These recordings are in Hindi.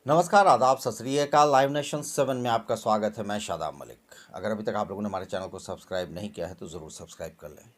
नमस्कार, आदाब, सत श्री अकाल। लाइव नेशन 7 में आपका स्वागत है। मैं शादाब मलिक। अगर अभी तक आप लोगों ने हमारे चैनल को सब्सक्राइब नहीं किया है तो ज़रूर सब्सक्राइब कर लें।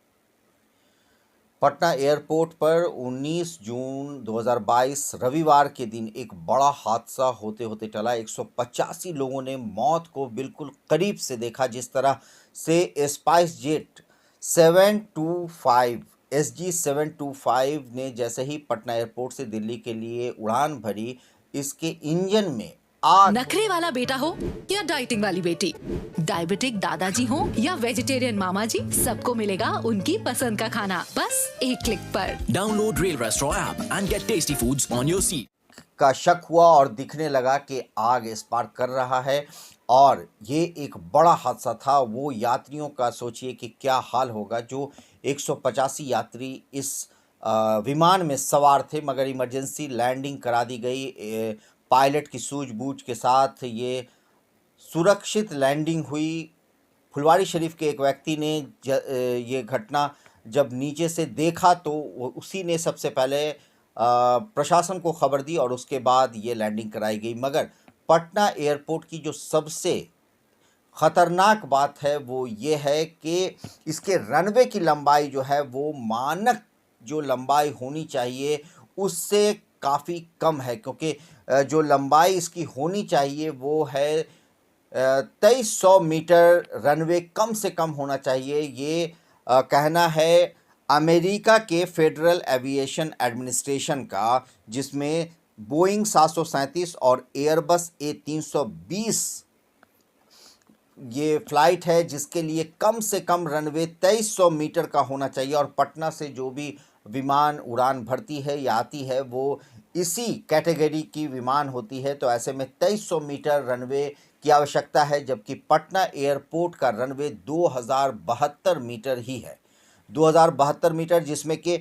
पटना एयरपोर्ट पर 19 जून 2022 रविवार के दिन एक बड़ा हादसा होते होते टला। 185 लोगों ने मौत को बिल्कुल करीब से देखा। जिस तरह से स्पाइस जेट 725 SG725 ने जैसे ही पटना एयरपोर्ट से दिल्ली के लिए उड़ान भरी, इसके इंजन में आग। नखरे वाला बेटा हो या डाइटिंग वाली बेटी, डायबिटिक दादाजी हो या वेजिटेरियन मामा जी, सबको मिलेगा उनकी पसंद का खाना बस एक क्लिक पर। Download rail restaurant app and get tasty foods on your seat का शक हुआ और दिखने लगा कि आग स्पार्क कर रहा है और ये एक बड़ा हादसा था। वो यात्रियों का सोचिए कि क्या हाल होगा। जो 185 यात्री इस विमान में सवार थे, मगर इमरजेंसी लैंडिंग करा दी गई। पायलट की सूझबूझ के साथ ये सुरक्षित लैंडिंग हुई। फुलवारी शरीफ के एक व्यक्ति ने ये घटना जब नीचे से देखा तो उसी ने सबसे पहले प्रशासन को खबर दी और उसके बाद ये लैंडिंग कराई गई। मगर पटना एयरपोर्ट की जो सबसे ख़तरनाक बात है वो ये है कि इसके रनवे की लंबाई जो है वो मानक जो लंबाई होनी चाहिए उससे काफ़ी कम है, क्योंकि जो लंबाई इसकी होनी चाहिए वो है 2300 मीटर। रनवे कम से कम होना चाहिए, ये कहना है अमेरिका के फेडरल एविएशन एडमिनिस्ट्रेशन का, जिसमें बोइंग 737 और एयरबस A320 ये फ़्लाइट है, जिसके लिए कम से कम रनवे 2300 मीटर का होना चाहिए। और पटना से जो भी विमान उड़ान भरती है या आती है वो इसी कैटेगरी की विमान होती है। तो ऐसे में 2300 मीटर रनवे की आवश्यकता है, जबकि पटना एयरपोर्ट का रनवे 2072 मीटर ही है। 2072 मीटर, जिसमें कि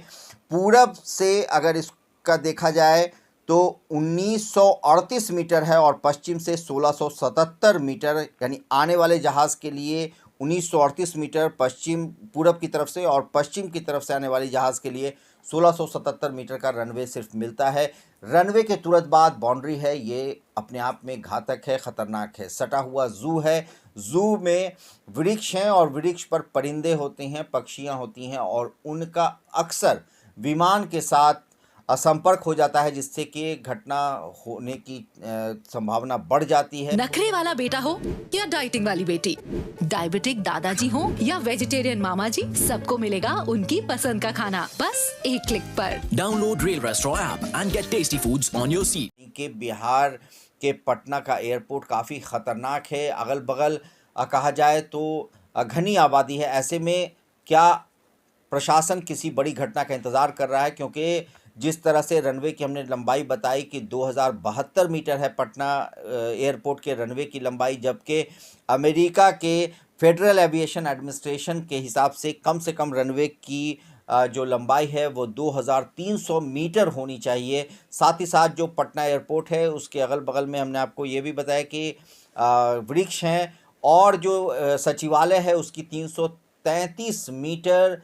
पूरब से अगर इसका देखा जाए तो 1938 मीटर है और पश्चिम से 1677 मीटर, यानी आने वाले जहाज़ के लिए 1938 मीटर पश्चिम पूरब की तरफ से और पश्चिम की तरफ से आने वाली जहाज़ के लिए 1677 मीटर का रनवे सिर्फ मिलता है। रनवे के तुरंत बाद बाउंड्री है। ये अपने आप में घातक है, ख़तरनाक है। सटा हुआ ज़ू है। ज़ू में वृक्ष हैं और वृक्ष पर परिंदे होते हैं, पक्षियाँ होती हैं और उनका अक्सर विमान के साथ संपर्क हो जाता है, जिससे कि घटना होने की संभावना बढ़ जाती है। नखरे वाला बेटा हो या डाइटिंग वाली बेटी, डायबिटिक दादाजी हो या वेजिटेरियन मामा जी, सबको मिलेगा उनकी पसंद का खाना बस एक क्लिक पर। Download rail restaurant app and get tasty foods on your seat के बिहार के पटना का एयरपोर्ट काफ़ी ख़तरनाक है। अगल बगल कहा जाए तो घनी आबादी है। ऐसे में क्या प्रशासन किसी बड़ी घटना का इंतज़ार कर रहा है? क्योंकि जिस तरह से रनवे की हमने लंबाई बताई कि 2072 मीटर है पटना एयरपोर्ट के रनवे की लंबाई, जबकि अमेरिका के फेडरल एविएशन एडमिनिस्ट्रेशन के हिसाब से कम रनवे की जो लंबाई है वो 2300 मीटर होनी चाहिए। साथ ही साथ जो पटना एयरपोर्ट है उसके अगल बगल में हमने आपको ये भी बताया कि वृक्ष हैं और जो सचिवालय है उसकी 333 मीटर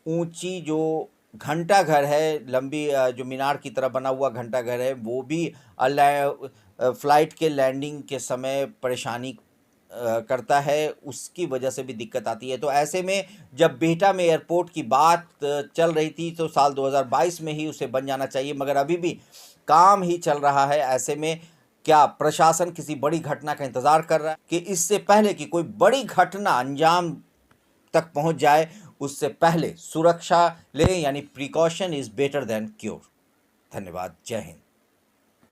ऊंची जो घंटा घर है, लंबी जो मीनार की तरह बना हुआ घंटा घर है, वो भी फ़्लाइट के लैंडिंग के समय परेशानी करता है। उसकी वजह से भी दिक्कत आती है। तो ऐसे में जब बिहटा में एयरपोर्ट की बात चल रही थी तो साल 2022 में ही उसे बन जाना चाहिए, मगर अभी भी काम ही चल रहा है। ऐसे में क्या प्रशासन किसी बड़ी घटना का इंतज़ार कर रहा है कि इससे पहले कि कोई बड़ी घटना अंजाम तक पहुंच जाए, उससे पहले सुरक्षा लें, यानी precaution is better than cure. धन्यवाद। जय हिंद।